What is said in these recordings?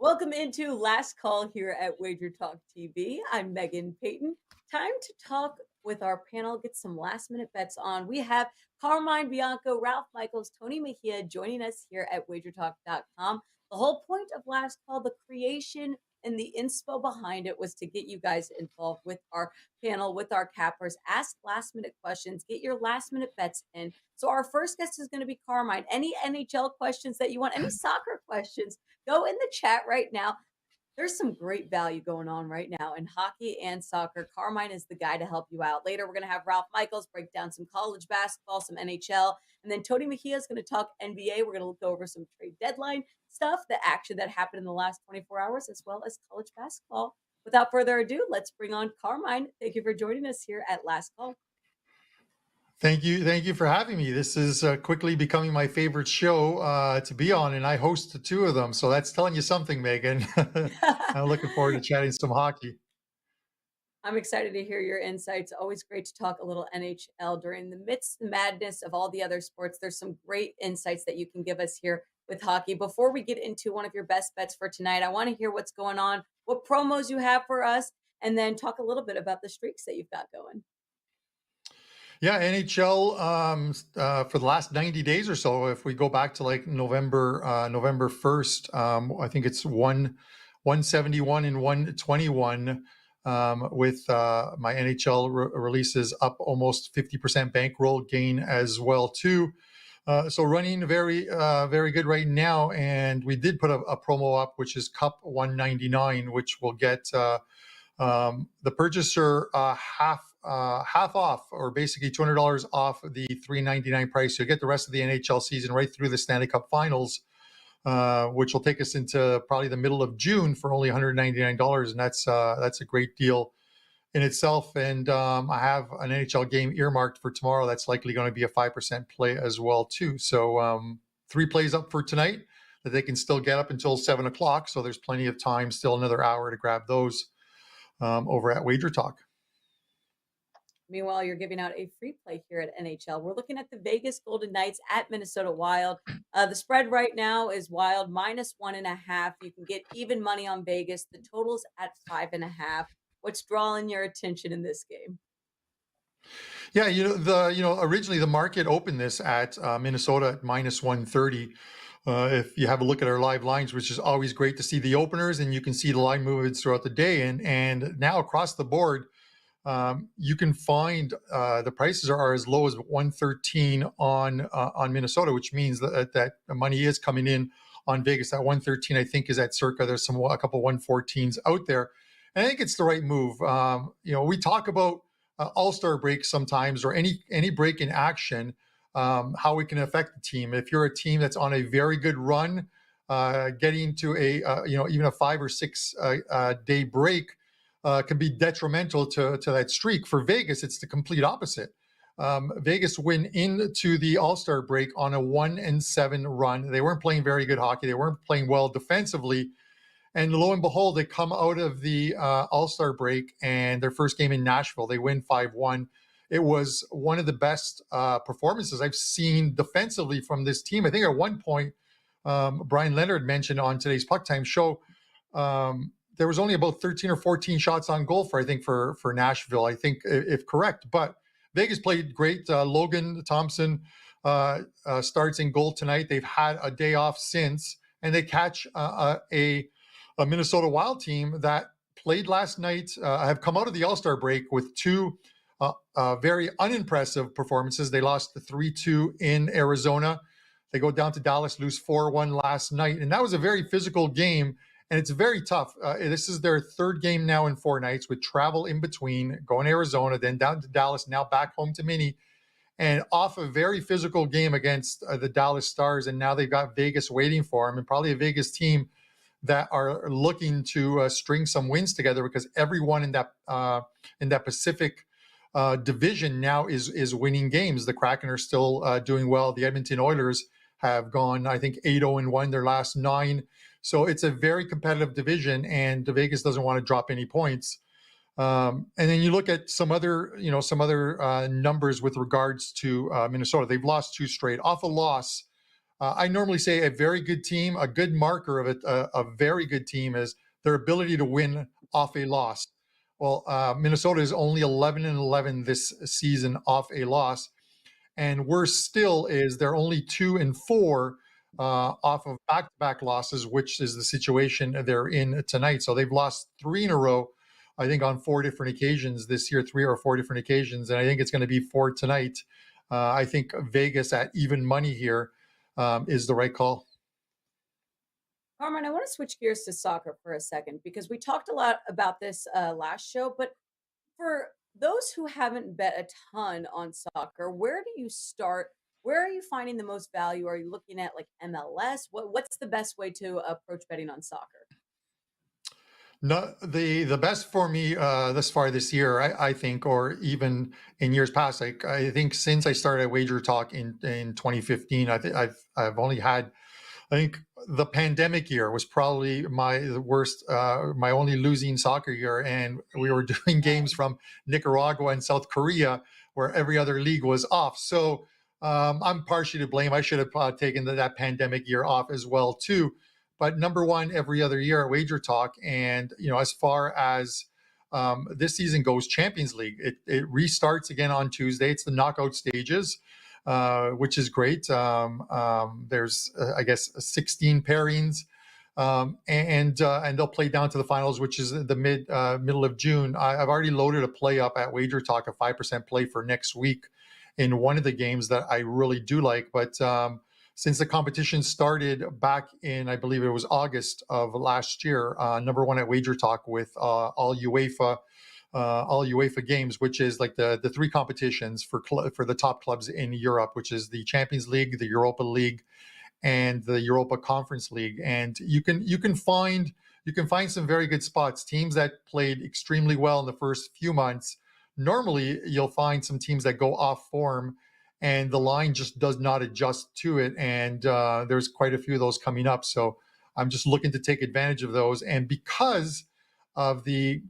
Welcome into Last Call here at WagerTalk TV. I'm Meghan Payton. Time to talk with our panel, get some last minute bets on. We have Carmine, Bianco, Ralph Michaels, Tony Mejia joining us here at WagerTalk.com. The whole point of Last Call, the creation and the inspo behind it was to get you guys involved with our panel, with our cappers, ask last minute questions, get your last minute bets in. So our first guest is going to be Carmine. Any NHL questions that you want, any soccer questions, go in the chat right now. There's some great value going on right now in hockey and soccer. Carmine is the guy to help you out. Later, we're going to have Ralph Michaels break down some college basketball, some NHL, and then Tony Mejia is going to talk NBA. We're going to look over some trade deadline stuff, the action that happened in the last 24 hours, as well as college basketball. Without further ado, let's bring on Carmine. Thank you for joining us here at Last Call. Thank you for having me. This is quickly becoming my favorite show to be on, and I host the two of them. So that's telling you something, Meghan. I'm looking forward to chatting some hockey. I'm excited to hear your insights. Always great to talk a little NHL during the midst of the madness of all the other sports. There's some great insights that you can give us here with hockey. Before we get into one of your best bets for tonight, I want to hear what's going on, what promos you have for us, and then talk a little bit about the streaks that you've got going. Yeah, NHL for the last 90 days or so, if we go back to like November 1st, I think it's 171 and 121 with my NHL releases up almost 50% bankroll gain as well too. So running very good right now. And we did put a promo up, which is Cup 199, which will get the purchaser half off, or basically $200 off the $399 price. So you get the rest of the NHL season right through the Stanley Cup Finals, which will take us into probably the middle of June for only $199, and that's a great deal in itself. And I have an NHL game earmarked for tomorrow. That's likely going to be a 5% play as well too. So 3 plays up for tonight that they can still get up until 7 o'clock. So there's plenty of time, still another hour to grab those over at WagerTalk. Meanwhile, you're giving out a free play here at NHL. We're looking at the Vegas Golden Knights at Minnesota Wild. The spread right now is Wild -1.5. You can get even money on Vegas. The total's at 5.5. What's drawing your attention in this game? Yeah, originally the market opened this at Minnesota at -130. If you have a look at our live lines, which is always great to see the openers, and you can see the line movements throughout the day, and now across the board, you can find the prices are as low as 113 on Minnesota, which means that the money is coming in on Vegas. That 113, I think, is at circa. There's a couple 114s out there, and I think it's the right move. We talk about All-Star breaks sometimes, or any break in action, how it can affect the team. If you're a team that's on a very good run, getting to even a 5 or 6 day break can be detrimental to that streak. For Vegas, it's the complete opposite. Vegas went into the All-Star break on a 1-7 run. They weren't playing very good hockey. They weren't playing well defensively. And lo and behold, they come out of the All-Star break, and their first game in Nashville, they win 5-1. It was one of the best performances I've seen defensively from this team. I think at one point, Brian Leonard mentioned on today's Puck Time show, there was only about 13 or 14 shots on goal for Nashville, I think, if correct. But Vegas played great. Logan Thompson starts in goal tonight. They've had a day off since, and they catch a Minnesota Wild team that played last night, have come out of the All-Star break with 2 very unimpressive performances. They lost 3-2 in Arizona. They go down to Dallas, lose 4-1 last night. And that was a very physical game. And it's very tough. This is their 3rd game now in 4 nights, with travel in between, going to Arizona, then down to Dallas, now back home to Mini, and off a very physical game against the Dallas Stars. And now they've got Vegas waiting for them, and probably a Vegas team that are looking to string some wins together, because everyone in that Pacific division now is winning games. The Kraken are still doing well. The Edmonton Oilers have gone, I think, 8-0-1 their last 9. So it's a very competitive division, and Vegas doesn't want to drop any points. And then you look at some other numbers with regards to Minnesota. They've lost 2 straight. Off a loss, I normally say a very good team, a good marker of it, a very good team is their ability to win off a loss. Well, Minnesota is only 11-11 this season off a loss, and worse still is they're only 2-4 off of back-to-back losses, which is the situation they're in tonight. So they've lost three in a row, I think, on four different occasions this year, three or four different occasions, and I think it's going to be four tonight. I think Vegas at even money here is the right call. Carmine, I want to switch gears to soccer for a second because we talked a lot about this last show. But for those who haven't bet a ton on soccer, where do you start? Where are you finding the most value? Are you looking at like MLS? What's the best way to approach betting on soccer? No, the best for me thus far this year, I think, or even in years past, like I think since I started Wager Talk in 2015, I've only had, I think the pandemic year was probably my worst, my only losing soccer year. And we were doing games from Nicaragua and South Korea where every other league was off. So I'm partially to blame. I should have taken that pandemic year off as well, too. But number one, every other year at Wager Talk. And, as far as this season goes, Champions League, it restarts again on Tuesday. It's the knockout stages, which is great. There's, I guess, 16 pairings, and they'll play down to the finals, which is the middle of June. I've already loaded a play up at Wager Talk, a 5% play for next week in one of the games that I really do like. But since the competition started back in, I believe it was August of last year, number one at Wager Talk with all UEFA games, which is like the three competitions for the top clubs in Europe, which is the Champions League, the Europa League, and the Europa Conference League. And you can find some very good spots. Teams that played extremely well in the first few months. Normally, you'll find some teams that go off form, and the line just does not adjust to it. And there's quite a few of those coming up. So I'm just looking to take advantage of those. And because of the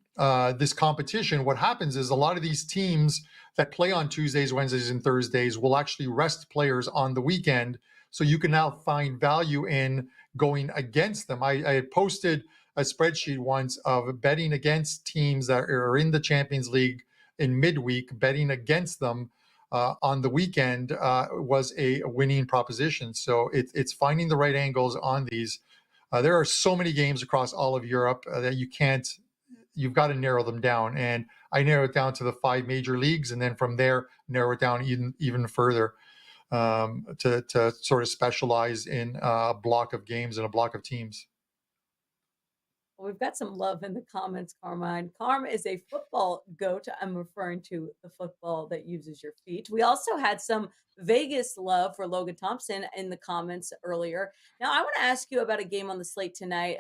this competition, what happens is a lot of these teams that play on Tuesdays, Wednesdays, and Thursdays will actually rest players on the weekend. So you can now find value in going against them. I had posted a spreadsheet once of betting against teams that are in the Champions League in midweek. Betting against them on the weekend was a winning proposition. So it's finding the right angles on these. There are so many games across all of Europe that you've got to narrow them down. And I narrow it down to the five major leagues, and then from there, narrow it down even further to sort of specialize in a block of games and a block of teams. Well, we've got some love in the comments, Carmine. Carm is a football goat. I'm referring to the football that uses your feet. We also had some Vegas love for Logan Thompson in the comments earlier. Now, I want to ask you about a game on the slate tonight.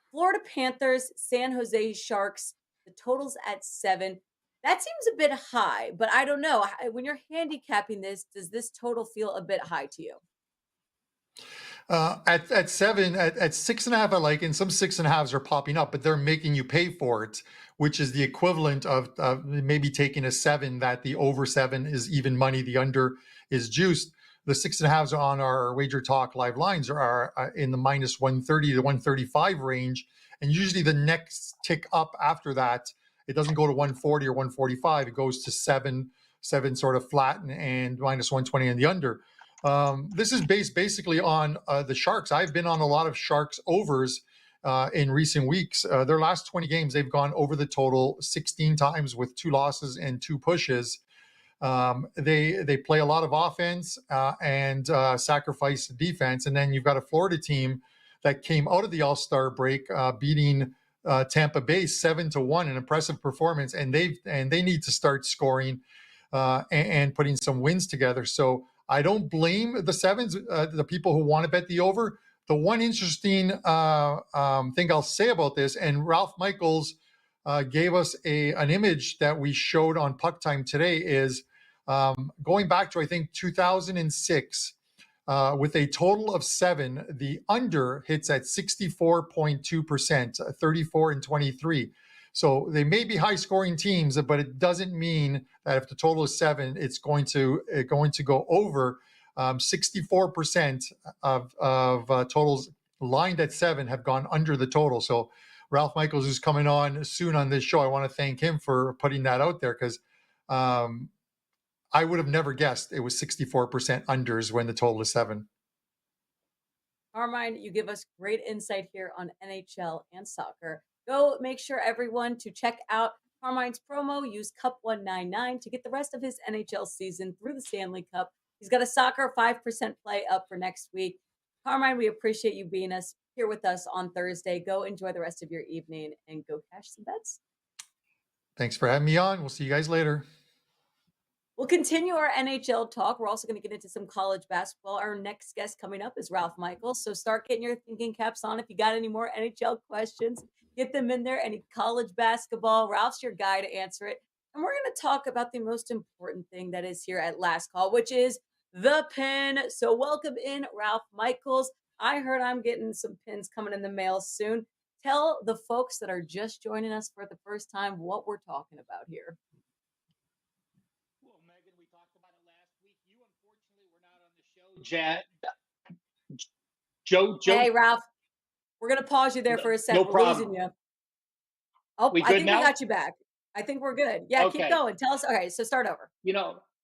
Florida Panthers, San Jose Sharks. The total's at 7. That seems a bit high, but I don't know. When you're handicapping this, does this total feel a bit high to you? At 7, at 6.5, I like, and some 6.5s are popping up, but they're making you pay for it, which is the equivalent of maybe taking a 7 that the over 7 is even money, the under is juiced. The 6.5s on our Wager Talk live lines are in the minus 130 to 135 range, and usually the next tick up after that, it doesn't go to 140 or 145. It goes to 7 sort of flat and minus 120 in the under. This is based basically on the Sharks. I've been on a lot of Sharks overs in recent weeks. Their last 20 games, they've gone over the total 16 times with 2 losses and 2 pushes. They play a lot of offense and sacrifice defense. And then you've got a Florida team that came out of the All-Star break beating Tampa Bay 7-1, an impressive performance. And they need to start scoring and putting some wins together. So I don't blame the 7s, the people who want to bet the over. The one interesting thing I'll say about this, and Ralph Michaels gave us an image that we showed on Puck Time today, is going back to, I think, 2006, with a total of 7, the under hits at 64.2%, 34 and 23. So they may be high-scoring teams, but it doesn't mean that if the total is 7, it's going to go over. 64% of totals lined at 7 have gone under the total. So Ralph Michaels is coming on soon on this show. I want to thank him for putting that out there because I would have never guessed it was 64% unders when the total is 7. Carmine, you give us great insight here on NHL and soccer. Go make sure everyone to check out Carmine's promo. Use Cup199 to get the rest of his NHL season through the Stanley Cup. He's got a soccer 5% play up for next week. Carmine, we appreciate you being here with us on Thursday. Go enjoy the rest of your evening and go cash some bets. Thanks for having me on. We'll see you guys later. We'll continue our NHL talk. We're also going to get into some college basketball. Our next guest coming up is Ralph Michaels. So start getting your thinking caps on. If you got any more NHL questions, get them in there. Any college basketball, Ralph's your guy to answer it. And we're going to talk about the most important thing that is here at Last Call, which is the pin. So welcome in, Ralph Michaels. I heard I'm getting some pins coming in the mail soon. Tell the folks that are just joining us for the first time what we're talking about here. Joe. Hey, Ralph. We're going to pause you there for a second. No we're problem. losing you. Oh, I think now? We got you back. I think we're good. Yeah, okay. Keep going. Tell us. Okay, so start over.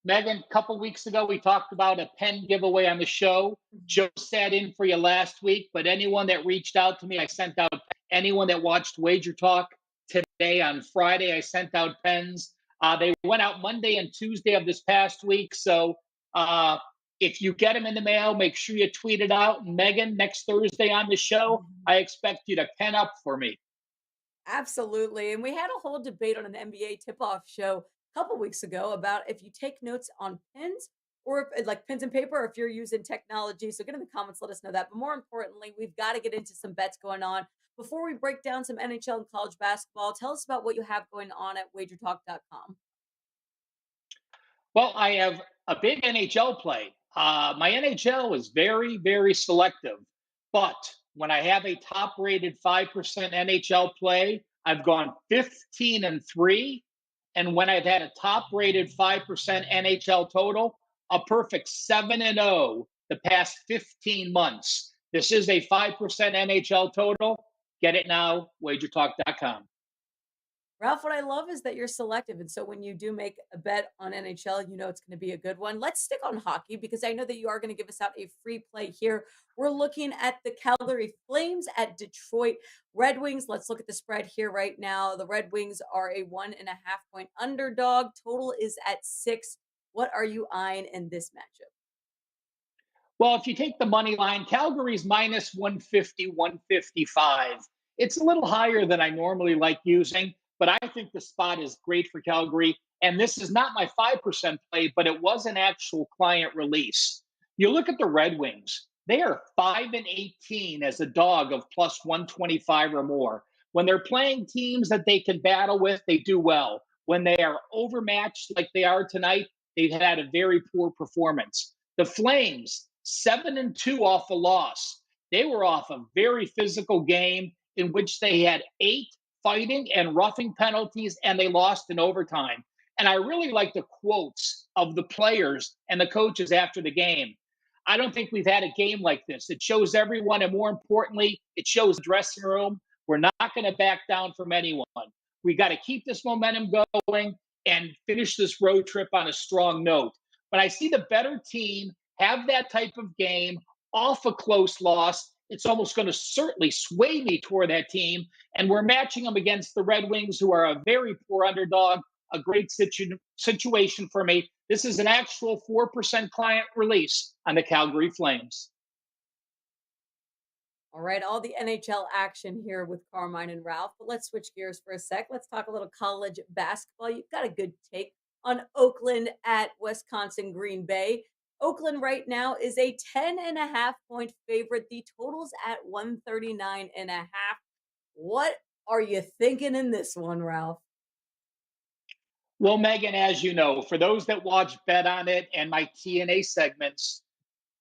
Meghan, a couple weeks ago, we talked about a pen giveaway on the show. Joe sat in for you last week, but anyone that reached out to me, I sent out. Anyone that watched Wager Talk today on Friday, I sent out pens. They went out Monday and Tuesday of this past week. So if you get them in the mail, make sure you tweet it out. And Meghan, next Thursday on the show, I expect you to pen up for me. Absolutely. And we had a whole debate on an NBA tip-off show a couple weeks ago about if you take notes on pens or if, like pens and paper, or if you're using technology. So get in the comments, let us know that. But more importantly, we've got to get into some bets going on. Before we break down some NHL and college basketball, tell us about what you have going on at WagerTalk.com. Well, I have a big NHL play. My NHL is very, very selective. But when I have a top-rated 5% NHL play, I've gone 15-3. And when I've had a top-rated 5% NHL total, a perfect 7-0 the past 15 months. This is a 5% NHL total. Get it now, WagerTalk.com. Ralph, what I love is that you're selective. And so when you do make a bet on NHL, you know it's going to be a good one. Let's stick on hockey because I know that you are going to give us out a free play here. We're looking at the Calgary Flames at Detroit Red Wings. Let's look at the spread here right now. The Red Wings are a 1.5-point underdog. Total is at 6. What are you eyeing in this matchup? Well, if you take the money line, Calgary's minus 150, 155. It's a little higher than I normally like using, but I think the spot is great for Calgary. And this is not my 5% play, but it was an actual client release. You look at the Red Wings, they are 5-18 as a dog of plus 125 or more. When they're playing teams that they can battle with, they do well. When they are overmatched like they are tonight, they've had a very poor performance. The Flames, 7-2 off a loss. They were off a very physical game in which they had 8 fighting and roughing penalties, and they lost in overtime. And I really like the quotes of the players and the coaches after the game. I don't think we've had a game like this. It shows everyone, and more importantly, it shows the dressing room. We're not going to back down from anyone. We got to keep this momentum going and finish this road trip on a strong note. But I see the better team have that type of game off a close loss. It's almost going to certainly sway me toward that team. And we're matching them against the Red Wings, who are a very poor underdog, a great situation for me. This is an actual 4% client release on the Calgary Flames. All right, all the NHL action here with Carmine and Ralph. But let's switch gears for a sec. Let's talk a little college basketball. You've got a good take on Oakland at Wisconsin Green Bay. Oakland right now is a 10.5-point favorite. The total's at 139.5. What are you thinking in this one, Ralph? Well, Meghan, as you know, for those that watch Bet on It and my TNA segments,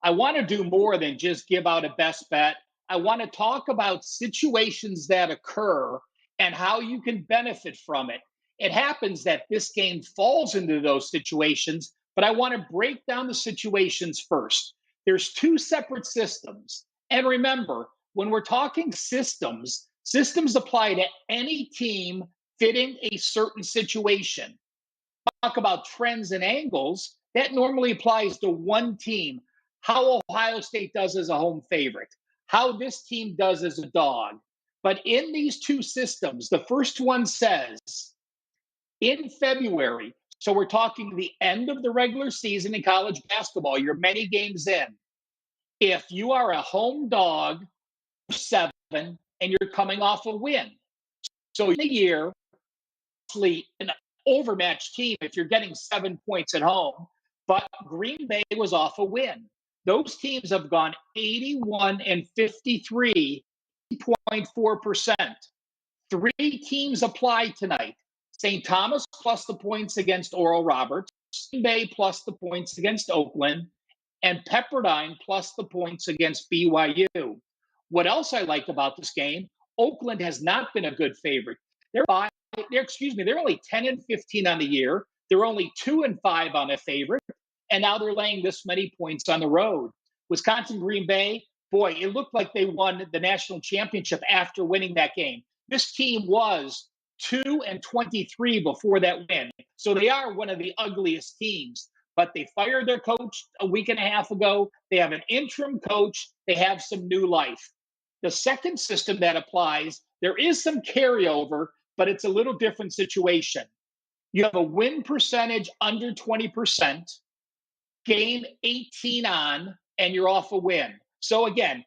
I want to do more than just give out a best bet. I want to talk about situations that occur and how you can benefit from it. It happens that this game falls into those situations, But I want to break down the situations first. There's two separate systems. And remember, when we're talking systems, systems apply to any team fitting a certain situation. Talk about trends and angles, that normally applies to one team. How Ohio State does as a home favorite, how this team does as a dog. But in these two systems, the first one says in February, so we're talking the end of the regular season in college basketball, you're many games in. If you are a home dog, 7, and you're coming off a win. So in the year, an overmatched team if you're getting 7 points at home, but Green Bay was off a win. Those teams have gone 81 and 53.4%. Three teams apply tonight. St. Thomas plus the points against Oral Roberts, Green Bay plus the points against Oakland, and Pepperdine plus the points against BYU. What else I like about this game, Oakland has not been a good favorite. They're only 10 and 15 on the year. They're only 2 and 5 on a favorite. And now they're laying this many points on the road. Wisconsin, Green Bay, boy, it looked like they won the national championship after winning that game. This team was 2 and 23 before that win. So they are one of the ugliest teams. But they fired their coach a week and a half ago. They have an interim coach. They have some new life. The second system that applies, there is some carryover, but it's a little different situation. You have a win percentage under 20%, game 18 on, and you're off a win. So again,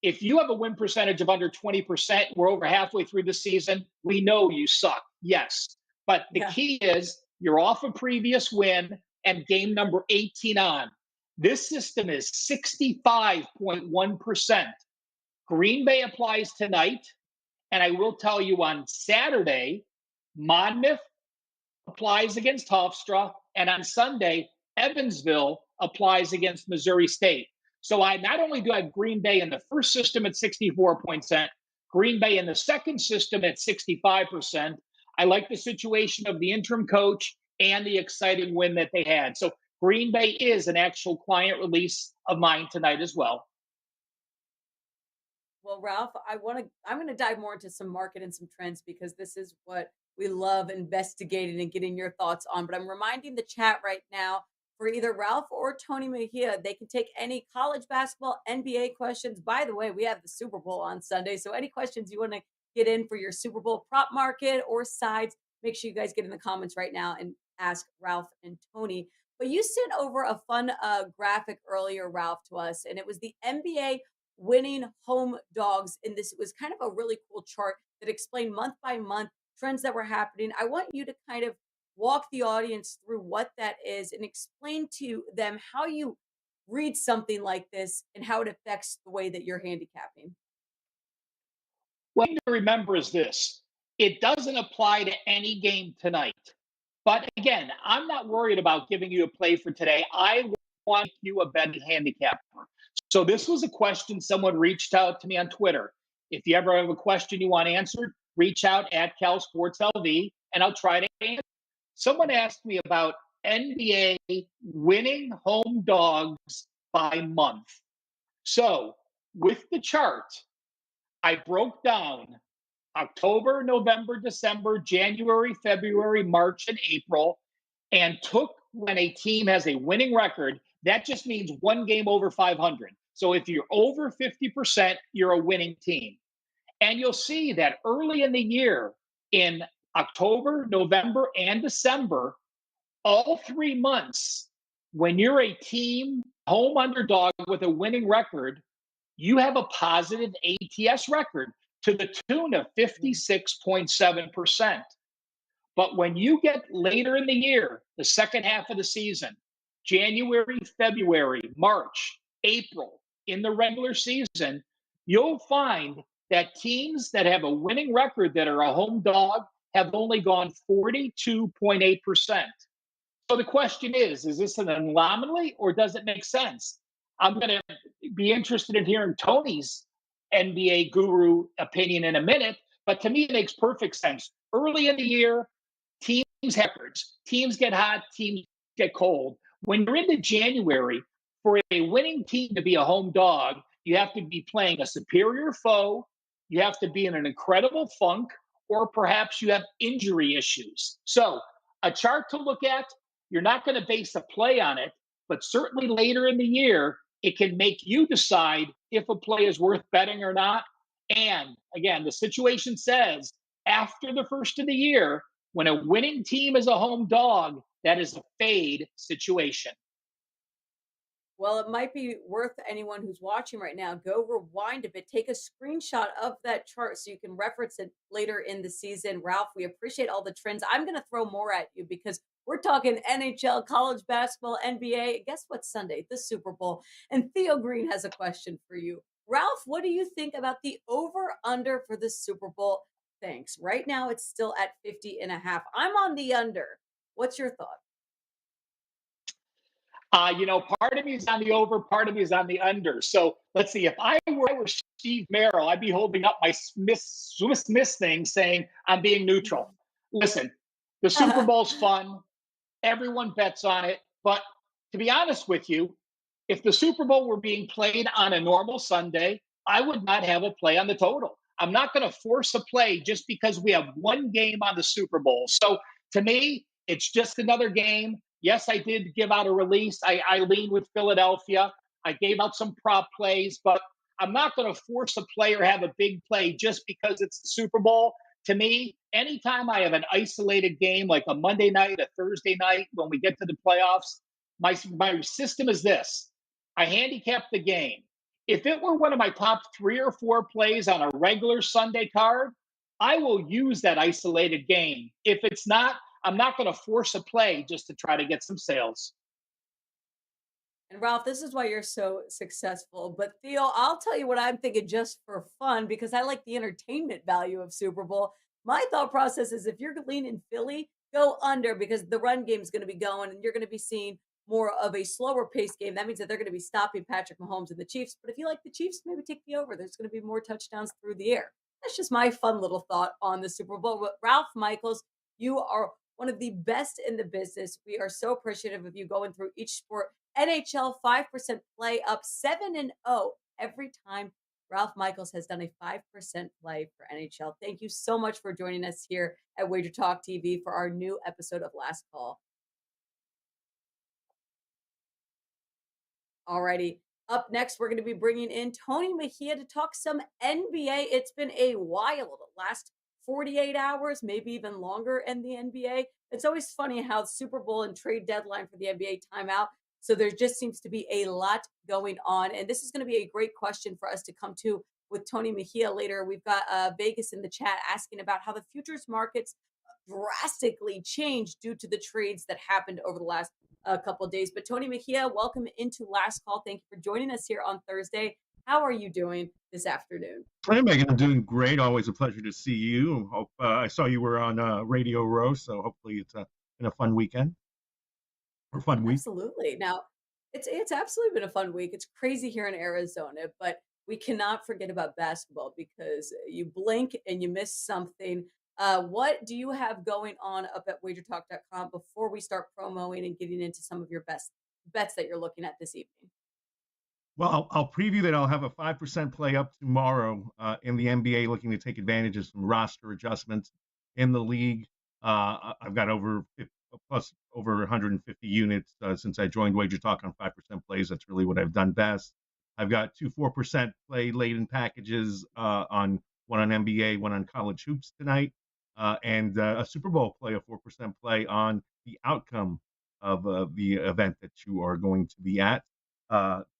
if you have a win percentage of under 20%, we're over halfway through the season, we know you suck. Yes. But the key is you're off a previous win and game number 18 on. This system is 65.1%. Green Bay applies tonight. And I will tell you on Saturday, Monmouth applies against Hofstra. And on Sunday, Evansville applies against Missouri State. So I not only do I have Green Bay in the first system at 64%, Green Bay in the second system at 65%. I like the situation of the interim coach and the exciting win that they had. So Green Bay is an actual client release of mine tonight as well. Well, Ralph, I'm going to dive more into some market and some trends because this is what we love investigating and getting your thoughts on. But I'm reminding the chat right now for either Ralph or Tony Mejia, they can take any college basketball, NBA questions. By the way, we have the Super Bowl on Sunday. So any questions you want to get in for your Super Bowl prop market or sides, make sure you guys get in the comments right now and ask Ralph and Tony. But you sent over a fun graphic earlier, Ralph, to us, and it was the NBA winning home dogs. And this was kind of a really cool chart that explained month by month trends that were happening. I want you to kind of walk the audience through what that is and explain to them how you read something like this and how it affects the way that you're handicapping. What you need to remember is this. It doesn't apply to any game tonight. But again, I'm not worried about giving you a play for today. I want you a betting handicapper. So this was a question someone reached out to me on Twitter. If you ever have a question you want answered, reach out at CalSportsLV, and I'll try to answer. Someone asked me about NBA winning home dogs by month. So with the chart, I broke down October, November, December, January, February, March, and April, and took when a team has a winning record. That just means one game over 500. So if you're over 50%, you're a winning team. And you'll see that early in the year, in October, November, and December, all 3 months, when you're a team home underdog with a winning record, you have a positive ATS record to the tune of 56.7%. But when you get later in the year, the second half of the season, January, February, March, April, in the regular season, you'll find that teams that have a winning record that are a home dog have only gone 42.8%. So the question is this an anomaly or does it make sense? I'm going to be interested in hearing Tony's NBA guru opinion in a minute, but to me, it makes perfect sense. Early in the year, teams have records. Teams get hot, teams get cold. When you're into January, for a winning team to be a home dog, you have to be playing a superior foe, you have to be in an incredible funk, or perhaps you have injury issues. So, a chart to look at, you're not going to base a play on it, but certainly later in the year, it can make you decide if a play is worth betting or not. And again, the situation says after the first of the year, when a winning team is a home dog, that is a fade situation. Well, it might be worth anyone who's watching right now, go rewind a bit, take a screenshot of that chart so you can reference it later in the season. Ralph, we appreciate all the trends. I'm going to throw more at you because we're talking NHL, college basketball, NBA. Guess what? Sunday, the Super Bowl. And Theo Green has a question for you. Ralph, what do you think about the over under for the Super Bowl? Thanks. Right now, it's still at 50.5. I'm on the under. What's your thought? Part of me is on the over, part of me is on the under. So let's see. If I were Steve Merrill, I'd be holding up my Swiss Miss thing saying I'm being neutral. Listen, the Super Bowl's fun. Everyone bets on it. But to be honest with you, if the Super Bowl were being played on a normal Sunday, I would not have a play on the total. I'm not going to force a play just because we have one game on the Super Bowl. So to me, it's just another game. Yes, I did give out a release. I leaned with Philadelphia. I gave out some prop plays, but I'm not going to force a play or have a big play just because it's the Super Bowl. To me, anytime I have an isolated game like a Monday night, a Thursday night, when we get to the playoffs, my system is this. I handicap the game. If it were one of my top 3 or 4 plays on a regular Sunday card, I will use that isolated game. If it's not, I'm not going to force a play just to try to get some sales. And Ralph, this is why you're so successful. But Theo, I'll tell you what I'm thinking just for fun because I like the entertainment value of Super Bowl. My thought process is if you're leaning Philly, go under because the run game is going to be going and you're going to be seeing more of a slower pace game. That means that they're going to be stopping Patrick Mahomes and the Chiefs. But if you like the Chiefs, maybe take the over. There's going to be more touchdowns through the air. That's just my fun little thought on the Super Bowl. But Ralph Michaels, you are one of the best in the business. We are so appreciative of you going through each sport. NHL 5% play up 7-0 every time Ralph Michaels has done a 5% play for NHL. Thank you so much for joining us here at Wager Talk TV for our new episode of Last Call. Alrighty. Up next, we're going to be bringing in Tony Mejia to talk some NBA. It's been a while, the last 48 hours, maybe even longer in the NBA. It's always funny how Super Bowl and trade deadline for the NBA timeout. So there just seems to be a lot going on. And this is going to be a great question for us to come to with Tony Mejia later. We've got Vegas in the chat asking about how the futures markets drastically changed due to the trades that happened over the last couple of days. But Tony Mejia, welcome into Last Call. Thank you for joining us here on Thursday. How are you doing this afternoon? Hi, Megan. I'm doing great. Always a pleasure to see you. Hope I saw you were on Radio Row, so hopefully it's been a fun weekend or fun week. Absolutely. Now, it's absolutely been a fun week. It's crazy here in Arizona, but we cannot forget about basketball because you blink and you miss something. What do you have going on up at WagerTalk.com before we start promoting and getting into some of your best bets that you're looking at this evening? Well, I'll preview that I'll have a 5% play up tomorrow in the NBA, looking to take advantage of some roster adjustments in the league. I've got over 150 units since I joined Wager Talk on 5% plays. That's really what I've done best. I've got 2 4% play laden packages on one on NBA, one on college hoops tonight, and a Super Bowl play, a 4% play on the outcome of the event that you are going to be at.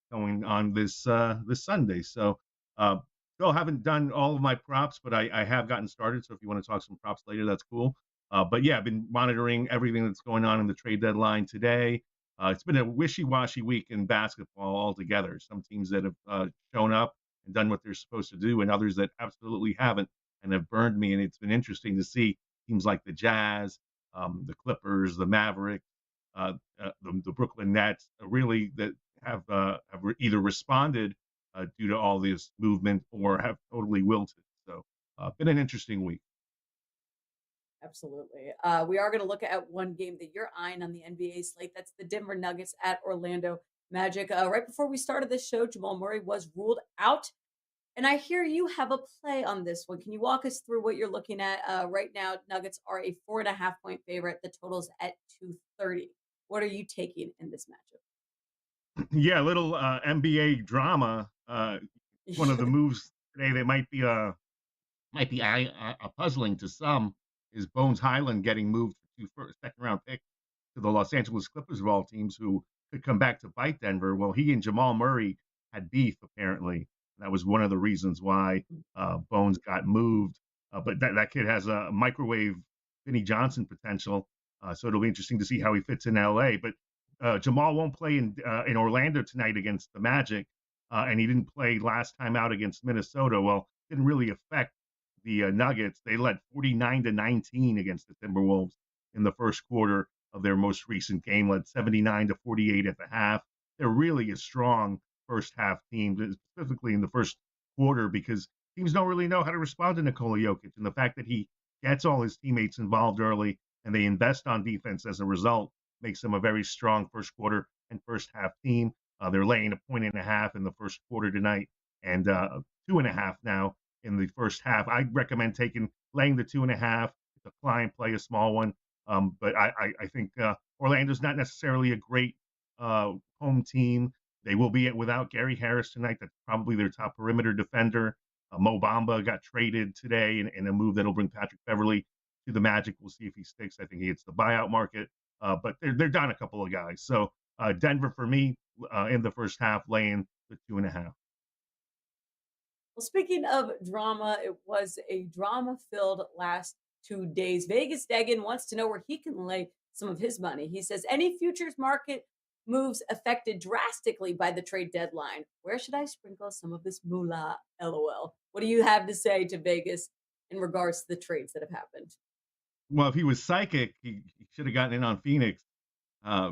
Going on this Sunday. So still haven't done all of my props, but I have gotten started. So if you want to talk some props later, that's cool. But yeah, I've been monitoring everything that's going on in the trade deadline today. It's been a wishy-washy week in basketball altogether. Some teams that have shown up and done what they're supposed to do, and others that absolutely haven't and have burned me. And it's been interesting to see teams like the Jazz, the Clippers, the Mavericks, the Brooklyn Nets, really that have either responded due to all this movement or have totally wilted. So been an interesting week. Absolutely. We are going to look at one game that you're eyeing on the NBA slate. That's the Denver Nuggets at Orlando Magic. Right before we started this show, Jamal Murray was ruled out. And I hear you have a play on this one. Can you walk us through what you're looking at right now? Nuggets are a 4.5 point favorite. The total's at 230. What are you taking in this Yeah, a little NBA drama. One of the matchup? moves today that might be puzzling to some is Bones Highland getting moved to second round pick to the Los Angeles Clippers of all teams, who could come back to bite Denver. Well, he and Jamal Murray had beef apparently. That was one of the reasons why Bones got moved. But that kid has a microwave Vinny Johnson potential, so it'll be interesting to see how he fits in LA. But Jamal won't play in Orlando tonight against the Magic, and he didn't play last time out against Minnesota. Well, didn't really affect the Nuggets. They led 49-19 against the Timberwolves in the first quarter of their most recent game, led 79-48 at the half. They're really a strong first half team, specifically in the first quarter, because teams don't really know how to respond to Nikola Jokic. And the fact that he gets all his teammates involved early and they invest on defense as a result makes them a very strong first quarter and first half team. They're laying 1.5 in the first quarter tonight and 2.5 now in the first half. I recommend laying the 2.5. It's a client play, a small one. But I think Orlando's not necessarily a great home team. They will be without Gary Harris tonight. That's probably their top perimeter defender. Mo Bamba got traded today in a move that'll bring Patrick Beverley to the Magic. We'll see if he sticks. I think he hits the buyout market. But they're down a couple of guys. So Denver for me in the first half, laying the 2.5. Well, speaking of drama, it was a drama-filled last 2 days. Vegas Degan wants to know where he can lay some of his money. He says, any futures market moves affected drastically by the trade deadline? Where should I sprinkle some of this moolah? LOL. What do you have to say to Vegas in regards to the trades that have happened? Well, if he was psychic, he should have gotten in on Phoenix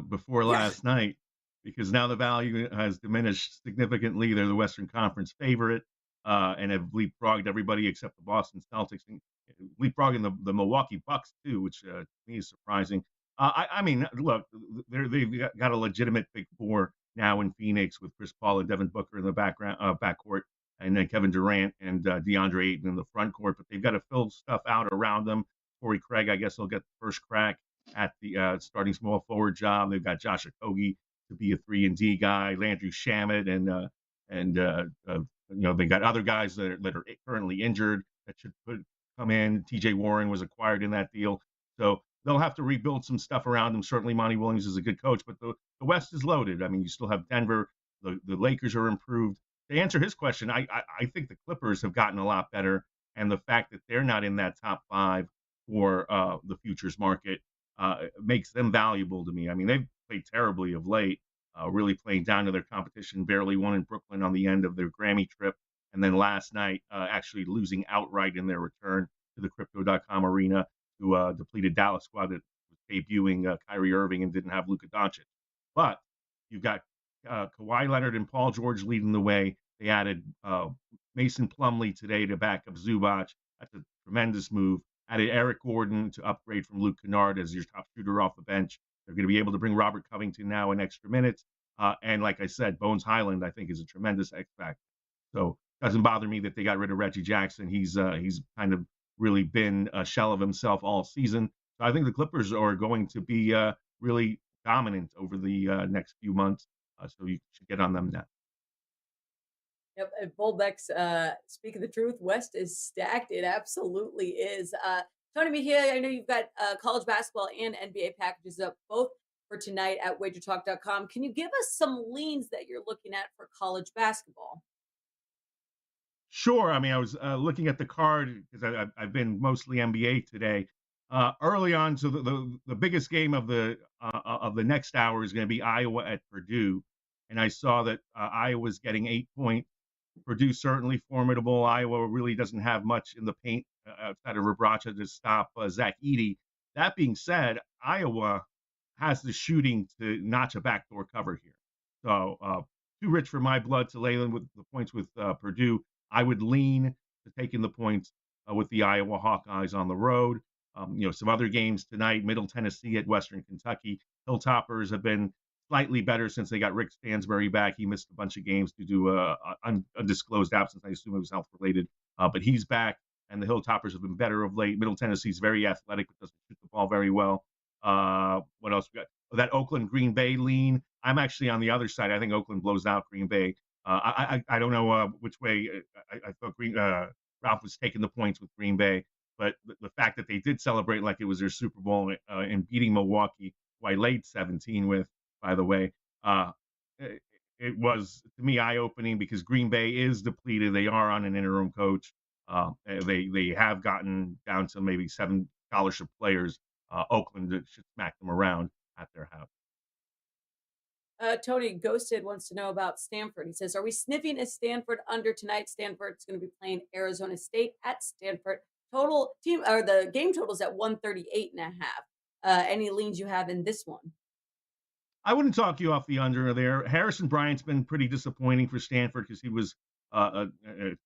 before Yeah. last night, because now the value has diminished significantly. They're the Western Conference favorite and have leapfrogged everybody except the Boston Celtics, and leapfrogging the Milwaukee Bucks too, which to me is surprising. I mean, look, they've got a legitimate big four now in Phoenix with Chris Paul and Devin Booker in the backcourt, and then Kevin Durant and DeAndre Ayton in the front court. But they've got to fill stuff out around them. Corey Craig, I guess, will get the first crack at the starting small forward job. They've got Josh Okogie to be a 3-and-D guy, Landry Shamet, and they got other guys that are currently injured that should come in. T.J. Warren was acquired in that deal, so they'll have to rebuild some stuff around them. Certainly, Monty Williams is a good coach, but the West is loaded. I mean, you still have Denver. The Lakers are improved. To answer his question, I think the Clippers have gotten a lot better, and the fact that they're not in that top five for the futures market makes them valuable to me. I mean, they've played terribly of late, really playing down to their competition, barely won in Brooklyn on the end of their Grammy trip. And then last night, actually losing outright in their return to the Crypto.com arena to a depleted Dallas squad that was debuting Kyrie Irving and didn't have Luka Doncic. But you've got Kawhi Leonard and Paul George leading the way. They added Mason Plumlee today to back up Zubac. That's a tremendous move. Added Eric Gordon to upgrade from Luke Kennard as your top shooter off the bench. They're going to be able to bring Robert Covington now in extra minutes. And like I said, Bones Highland, I think, is a tremendous X factor. So it doesn't bother me that they got rid of Reggie Jackson. He's kind of really been a shell of himself all season. So I think the Clippers are going to be really dominant over the next few months. So you should get on them now. Yep, and Bullbeck's speaking the truth. West is stacked. It absolutely is. Tony Mejia, I know you've got college basketball and NBA packages up both for tonight at WagerTalk.com. Can you give us some leans that you're looking at for college basketball? Sure. I mean, I was looking at the card because I've been mostly NBA today. Early on, so the biggest game of the next hour is going to be Iowa at Purdue, and I saw that Iowa's getting 8 points. Purdue certainly formidable. Iowa really doesn't have much in the paint outside of Rebraca to stop Zach Edey. That being said, Iowa has the shooting to notch a backdoor cover here. So too rich for my blood to lay them with the points with Purdue. I would lean to taking the points with the Iowa Hawkeyes on the road. Some other games tonight: Middle Tennessee at Western Kentucky. Hilltoppers have been slightly better since they got Rick Stansbury back. He missed a bunch of games due to undisclosed absence. I assume it was health related, but he's back, and the Hilltoppers have been better of late. Middle Tennessee's very athletic, but doesn't shoot the ball very well. What else we got? That Oakland Green Bay lean. I'm actually on the other side. I think Oakland blows out Green Bay. I don't know which way. I thought Ralph was taking the points with Green Bay, but the fact that they did celebrate like it was their Super Bowl and beating Milwaukee, who I laid 17 with, by the way, it was to me eye-opening because Green Bay is depleted. They are on an interim coach. They have gotten down to maybe 7 scholarship players. Oakland should smack them around at their house. Tony Ghosted wants to know about Stanford. He says, are we sniffing a Stanford under tonight? Stanford's going to be playing Arizona State at Stanford. Total team or the game totals at 138.5. Any leans you have in this one? I wouldn't talk you off the under there. Harrison Bryant's been pretty disappointing for Stanford because he was a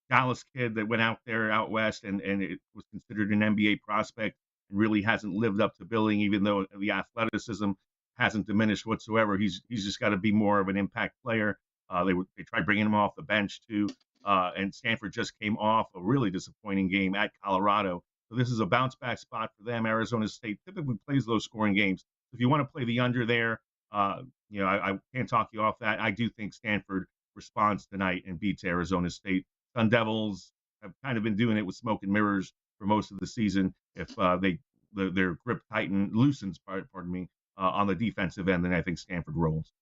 Dallas kid that went out there out west and it was considered an NBA prospect and really hasn't lived up to billing, even though the athleticism hasn't diminished whatsoever. He's just got to be more of an impact player. They tried bringing him off the bench too, and Stanford just came off a really disappointing game at Colorado. So this is a bounce back spot for them. Arizona State typically plays low scoring games. If you want to play the under there, I can't talk you off that. I do think Stanford responds tonight and beats Arizona State. Sun Devils have kind of been doing it with smoke and mirrors for most of the season. If their grip loosens, pardon me, on the defensive end, then I think Stanford rolls.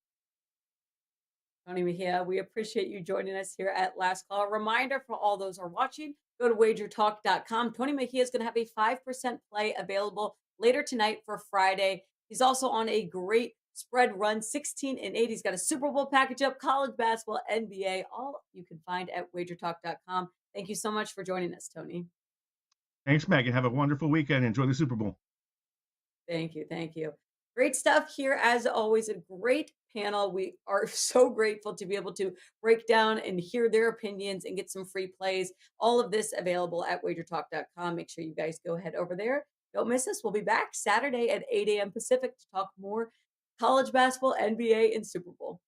Tony Mejia, we appreciate you joining us here at Last Call. A reminder for all those who are watching, go to WagerTalk.com. Tony Mejia is going to have a 5% play available later tonight for Friday. He's also on a great spread run, 16-8. He's got a Super Bowl package up, college basketball, NBA, all you can find at WagerTalk.com. Thank you so much for joining us, Tony. Thanks, Meghan. Have a wonderful weekend. Enjoy the Super Bowl. Thank you. Thank you. Great stuff here, as always. A great panel. We are so grateful to be able to break down and hear their opinions and get some free plays. All of this available at WagerTalk.com. Make sure you guys go ahead over there. Don't miss us. We'll be back Saturday at 8 a.m. Pacific to talk more college basketball, NBA, and Super Bowl.